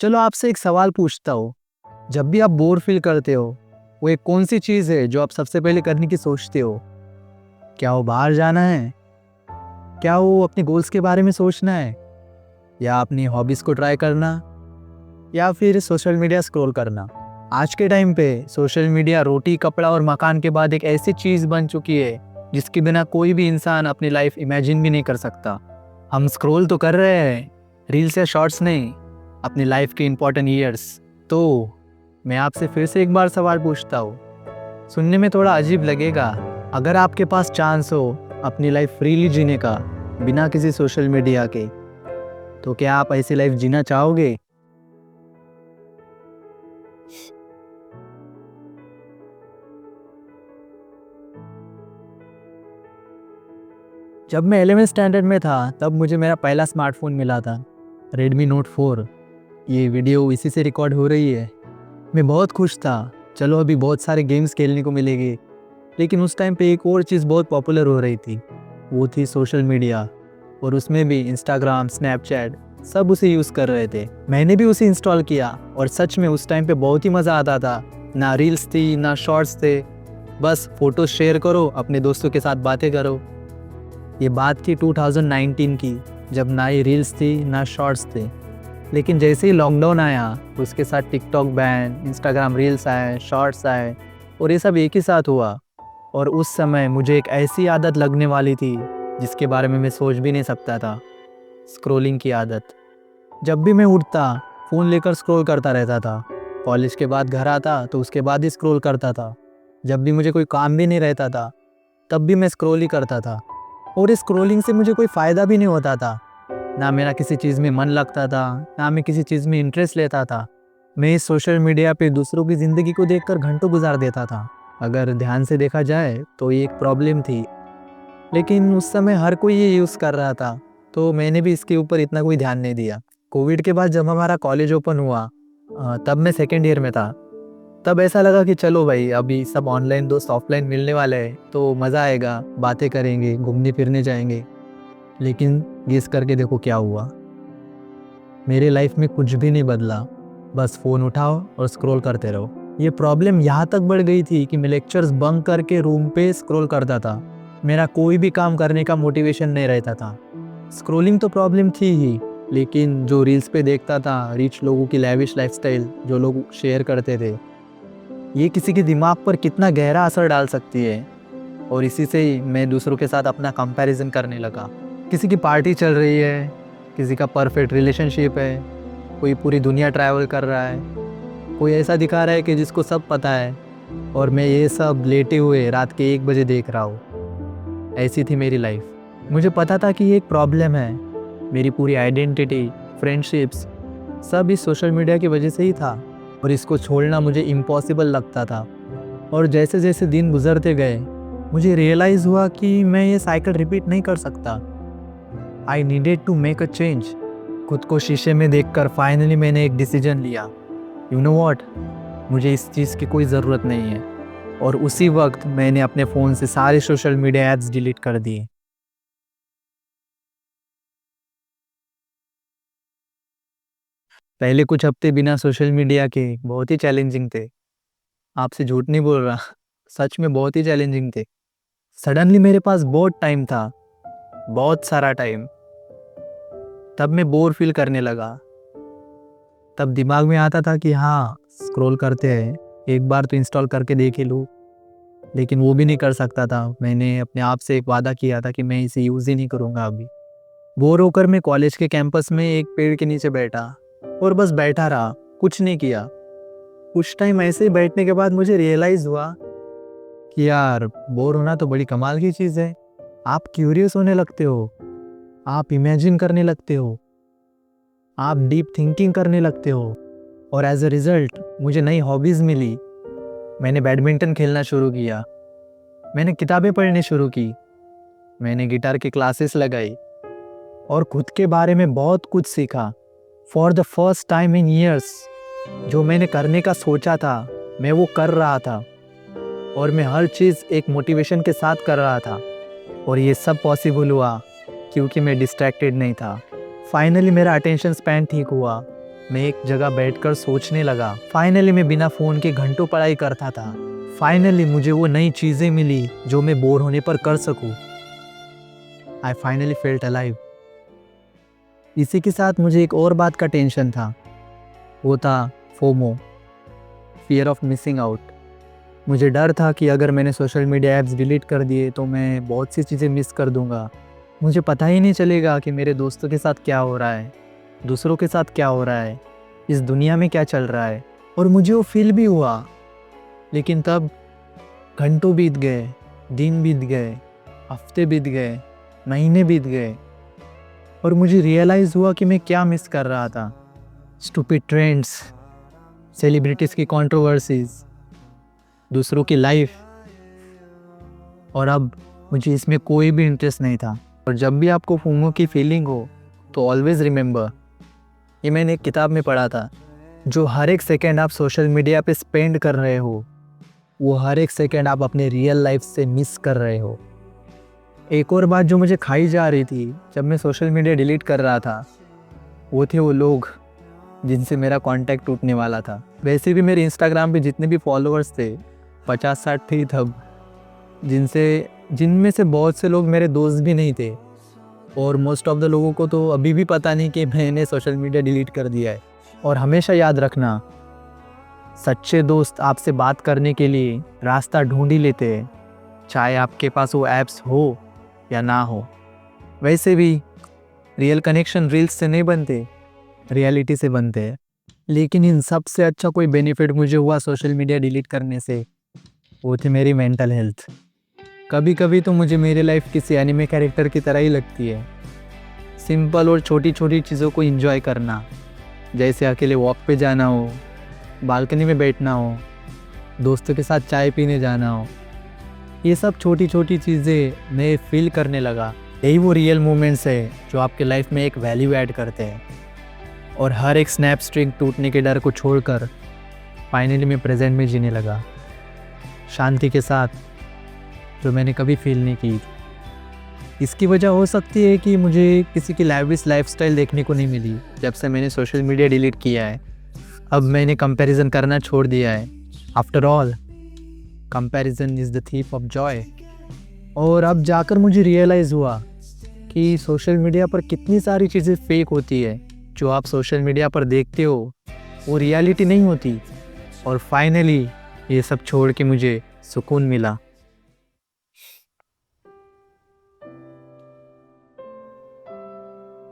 चलो आपसे एक सवाल पूछता हूँ। जब भी आप बोर फील करते हो, वो एक कौन सी चीज़ है जो आप सबसे पहले करने की सोचते हो? क्या वो बाहर जाना है? क्या वो अपने गोल्स के बारे में सोचना है? या अपनी हॉबीज़ को ट्राई करना? या फिर सोशल मीडिया स्क्रॉल करना? आज के टाइम पे सोशल मीडिया रोटी, कपड़ा और मकान के बाद एक ऐसी चीज़ बन चुकी है जिसके बिना कोई भी इंसान अपनी लाइफ इमेजिन भी नहीं कर सकता। हम स्क्रॉल तो कर रहे हैं, रील्स या शॉर्ट्स नहीं, अपनी लाइफ के इम्पोर्टेंट ईयर्स। तो मैं आपसे फिर से एक बार सवाल पूछता हूँ, सुनने में थोड़ा अजीब लगेगा, अगर आपके पास चांस हो अपनी लाइफ फ्रीली जीने का, बिना किसी सोशल मीडिया के, तो क्या आप ऐसी लाइफ जीना चाहोगे? जब मैं 11th स्टैंडर्ड में था तब मुझे मेरा पहला स्मार्टफोन मिला था, Redmi Note 4। ये वीडियो इसी से रिकॉर्ड हो रही है। मैं बहुत खुश था, चलो अभी बहुत सारे गेम्स खेलने को मिलेंगे। लेकिन उस टाइम पे एक और चीज़ बहुत पॉपुलर हो रही थी, वो थी सोशल मीडिया। और उसमें भी इंस्टाग्राम, स्नैपचैट, सब उसे यूज़ कर रहे थे। मैंने भी उसे इंस्टॉल किया और सच में उस टाइम पे बहुत ही मज़ा आता था। ना रील्स थी, ना शॉर्ट्स थे, बस फ़ोटो शेयर करो, अपने दोस्तों के साथ बातें करो। ये बात थी 2019 की, जब ना ही रील्स थी ना शॉर्ट्स थे। लेकिन जैसे ही लॉकडाउन आया, उसके साथ टिकटॉक बैन, इंस्टाग्राम रील्स आए, शॉर्ट्स आए, और ये सब एक ही साथ हुआ। और उस समय मुझे एक ऐसी आदत लगने वाली थी जिसके बारे में मैं सोच भी नहीं सकता था, स्क्रॉलिंग की आदत। जब भी मैं उठता, फ़ोन लेकर स्क्रॉल करता रहता था। कॉलेज के बाद घर आता तो उसके बाद ही स्क्रॉल करता था। जब भी मुझे कोई काम भी नहीं रहता था, तब भी मैं स्क्रॉल ही करता था। और इस स्क्रॉलिंग से मुझे कोई फ़ायदा भी नहीं होता था। ना मेरा किसी चीज़ में मन लगता था, ना मैं किसी चीज़ में इंटरेस्ट लेता था। मैं इस सोशल मीडिया पे दूसरों की ज़िंदगी को देखकर घंटों गुजार देता था। अगर ध्यान से देखा जाए तो ये एक प्रॉब्लम थी, लेकिन उस समय हर कोई ये यूज़ कर रहा था, तो मैंने भी इसके ऊपर इतना कोई ध्यान नहीं दिया। कोविड के बाद जब हमारा कॉलेज ओपन हुआ, तब मैं सेकेंड ईयर में था। तब ऐसा लगा कि चलो भाई, अभी सब ऑनलाइन दोस्त ऑफलाइन मिलने वाले हैं तो मज़ा आएगा, बातें करेंगे, घूमने फिरने जाएंगे। लेकिन गेस करके देखो क्या हुआ। मेरे लाइफ में कुछ भी नहीं बदला, बस फ़ोन उठाओ और स्क्रॉल करते रहो। ये प्रॉब्लम यहाँ तक बढ़ गई थी कि मैं लेक्चर्स बंक करके रूम पे स्क्रॉल करता था। मेरा कोई भी काम करने का मोटिवेशन नहीं रहता था। स्क्रॉलिंग तो प्रॉब्लम थी ही, लेकिन जो रील्स पे देखता था, रिच लोगों की लैविश लाइफस्टाइल जो लोग शेयर करते थे, ये किसी के दिमाग पर कितना गहरा असर डाल सकती है। और इसी से ही मैं दूसरों के साथ अपना कंपैरिजन करने लगा। किसी की पार्टी चल रही है, किसी का परफेक्ट रिलेशनशिप है, कोई पूरी दुनिया ट्रैवल कर रहा है, कोई ऐसा दिखा रहा है कि जिसको सब पता है, और मैं ये सब लेटे हुए रात के 1 बजे देख रहा हूँ। ऐसी थी मेरी लाइफ। मुझे पता था कि ये एक प्रॉब्लम है। मेरी पूरी आइडेंटिटी, फ्रेंडशिप्स, सब इस सोशल मीडिया की वजह से ही था, और इसको छोड़ना मुझे इम्पॉसिबल लगता था। और जैसे जैसे दिन गुजरते गए, मुझे रियलाइज़ हुआ कि मैं ये साइकिल रिपीट नहीं कर सकता। I needed to make a change. खुद को शीशे में देखकर फाइनली मैंने एक डिसीजन लिया, यू नो व्हाट, मुझे इस चीज़ की कोई ज़रूरत नहीं है। और उसी वक्त मैंने अपने फ़ोन से सारे सोशल मीडिया ऐप्स डिलीट कर दिए। पहले कुछ हफ्ते बिना सोशल मीडिया के बहुत ही चैलेंजिंग थे। आपसे झूठ नहीं बोल रहा, सच में बहुत ही चैलेंजिंग थे। सडनली मेरे पास बहुत टाइम था, बहुत सारा टाइम। तब मैं बोर फील करने लगा। तब दिमाग में आता था कि हाँ, स्क्रॉल करते हैं, एक बार तो इंस्टॉल करके देख ही लूँ। लेकिन वो भी नहीं कर सकता था। मैंने अपने आप से एक वादा किया था कि मैं इसे यूज़ ही नहीं करूँगा अभी। बोर होकर मैं कॉलेज के कैंपस में एक पेड़ के नीचे बैठा और बस बैठा रहा, कुछ नहीं किया। कुछ टाइम ऐसे ही बैठने के बाद मुझे रियलाइज़ हुआ कि यार, बोर होना तो बड़ी कमाल की चीज़ है। आप क्यूरियस होने लगते हो, आप इमेजिन करने लगते हो, आप डीप थिंकिंग करने लगते हो, और एज अ रिज़ल्ट मुझे नई हॉबीज़ मिली। मैंने बैडमिंटन खेलना शुरू किया, मैंने किताबें पढ़नी शुरू की, मैंने गिटार की क्लासेस लगाई, और खुद के बारे में बहुत कुछ सीखा। For the first time in years, जो मैंने करने का सोचा था, मैं वो कर रहा था, और मैं हर चीज़ एक मोटिवेशन के साथ कर रहा था। और ये सब पॉसिबल हुआ क्योंकि मैं डिस्ट्रैक्टेड नहीं था। फाइनली मेरा अटेंशन स्पैन ठीक हुआ, मैं एक जगह बैठकर सोचने लगा। फाइनली मैं बिना फ़ोन के घंटों पढ़ाई करता था। फाइनली मुझे वो नई चीज़ें मिली जो मैं बोर होने पर कर सकूं। I finally felt alive. इसी के साथ मुझे एक और बात का टेंशन था, वो था FOMO, fear of missing out. मुझे डर था कि अगर मैंने सोशल मीडिया ऐप्स डिलीट कर दिए तो मैं बहुत सी चीज़ें मिस कर दूंगा। मुझे पता ही नहीं चलेगा कि मेरे दोस्तों के साथ क्या हो रहा है, दूसरों के साथ क्या हो रहा है, इस दुनिया में क्या चल रहा है। और मुझे वो फील भी हुआ। लेकिन तब घंटों बीत गए, दिन बीत गए, हफ्ते बीत गए, महीने बीत गए और मुझे रियलाइज़ हुआ कि मैं क्या मिस कर रहा था। स्टूपिड ट्रेंड्स, सेलिब्रिटीज़ की कंट्रोवर्सीज़, दूसरों की लाइफ, और अब मुझे इसमें कोई भी इंटरेस्ट नहीं था। और जब भी आपको फोमो की फीलिंग हो तो ऑलवेज़ रिमेंबर, ये मैंने एक किताब में पढ़ा था, जो हर एक सेकेंड आप सोशल मीडिया पे स्पेंड कर रहे हो वो हर एक सेकेंड आप अपने रियल लाइफ से मिस कर रहे हो। एक और बात जो मुझे खाई जा रही थी जब मैं सोशल मीडिया डिलीट कर रहा था, वो थे वो लोग जिनसे मेरा कांटेक्ट टूटने वाला था। वैसे भी मेरे इंस्टाग्राम पे जितने भी फॉलोअर्स थे 50-60 थे तब, जिनमें से बहुत से लोग मेरे दोस्त भी नहीं थे। और मोस्ट ऑफ द लोगों को तो अभी भी पता नहीं कि मैंने सोशल मीडिया डिलीट कर दिया है। और हमेशा याद रखना, सच्चे दोस्त आपसे बात करने के लिए रास्ता ढूंढ ही लेते हैं, चाहे आपके पास वो ऐप्स हो या ना हो। वैसे भी रियल कनेक्शन रील्स से नहीं बनते, रियलिटी से बनते हैं। लेकिन इन सब से अच्छा कोई बेनिफिट मुझे हुआ सोशल मीडिया डिलीट करने से, वो थी मेरी मेंटल हेल्थ। कभी कभी तो मुझे मेरी लाइफ किसी एनिमे कैरेक्टर की तरह ही लगती है। सिंपल और छोटी छोटी चीज़ों को एंजॉय करना, जैसे अकेले वॉक पे जाना हो, बालकनी में बैठना हो, दोस्तों के साथ चाय पीने जाना हो, ये सब छोटी छोटी चीज़ें मैं फील करने लगा। यही वो रियल मोमेंट्स है जो आपके लाइफ में एक वैल्यू ऐड करते हैं। और हर एक स्नैप स्ट्रिंग टूटने के डर को छोड़कर फाइनली मैं प्रेजेंट में जीने लगा, शांति के साथ, जो मैंने कभी फील नहीं की। इसकी वजह हो सकती है कि मुझे किसी की लैविश लाइफस्टाइल देखने को नहीं मिली जब से मैंने सोशल मीडिया डिलीट किया है। अब मैंने कंपैरिजन करना छोड़ दिया है। After all, comparison is the thief of Joy. और अब जाकर मुझे रियलाइज़ हुआ कि सोशल मीडिया पर कितनी सारी चीज़ें फेक होती है। जो आप सोशल मीडिया पर देखते हो वो रियलिटी नहीं होती। और फाइनली ये सब छोड़ के मुझे सुकून मिला।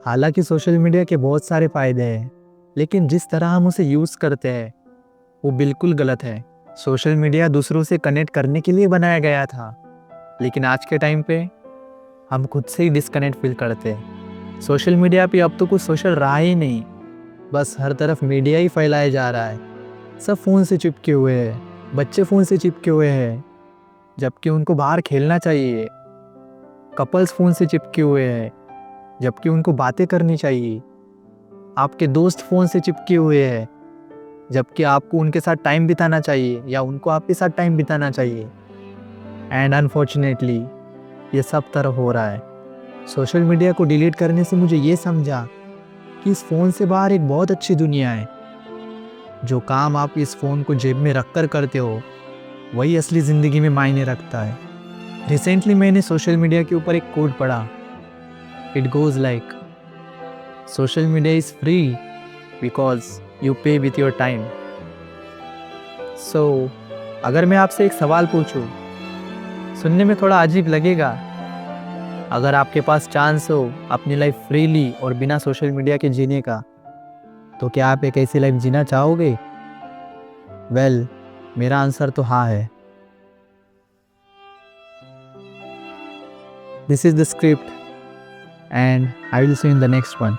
हालांकि सोशल मीडिया के बहुत सारे फ़ायदे हैं, लेकिन जिस तरह हम उसे यूज़ करते हैं वो बिल्कुल गलत है। सोशल मीडिया दूसरों से कनेक्ट करने के लिए बनाया गया था, लेकिन आज के टाइम पे हम खुद से ही डिस्कनेक्ट फील करते हैं। सोशल मीडिया पे अब तो कुछ सोशल रहा ही नहीं, बस हर तरफ मीडिया ही फैलाया जा रहा है। सब फ़ोन से चिपके हुए हैं, बच्चे फ़ोन से चिपके हुए हैं जबकि उनको बाहर खेलना चाहिए। कपल्स फ़ोन से चिपके हुए हैं जबकि उनको बातें करनी चाहिए। आपके दोस्त फ़ोन से चिपके हुए हैं जबकि आपको उनके साथ टाइम बिताना चाहिए या उनको आपके साथ टाइम बिताना चाहिए। एंड अनफॉर्चुनेटली ये सब तरफ हो रहा है। सोशल मीडिया को डिलीट करने से मुझे ये समझा कि इस फ़ोन से बाहर एक बहुत अच्छी दुनिया है। जो काम आप इस फ़ोन को जेब में रख कर करते हो वही असली ज़िंदगी में मायने रखता है। रिसेंटली मैंने सोशल मीडिया के ऊपर एक कोट पढ़ा। It goes like, social media is free because you पे विथ योर टाइम। सो अगर मैं आपसे एक सवाल पूछूं, सुनने में थोड़ा अजीब लगेगा, अगर आपके पास चांस हो अपनी लाइफ फ्रीली और बिना सोशल मीडिया के जीने का, तो क्या आप एक ऐसी लाइफ जीना चाहोगे? वेल, मेरा आंसर तो हाँ है। This is the script and I will see you in the next one.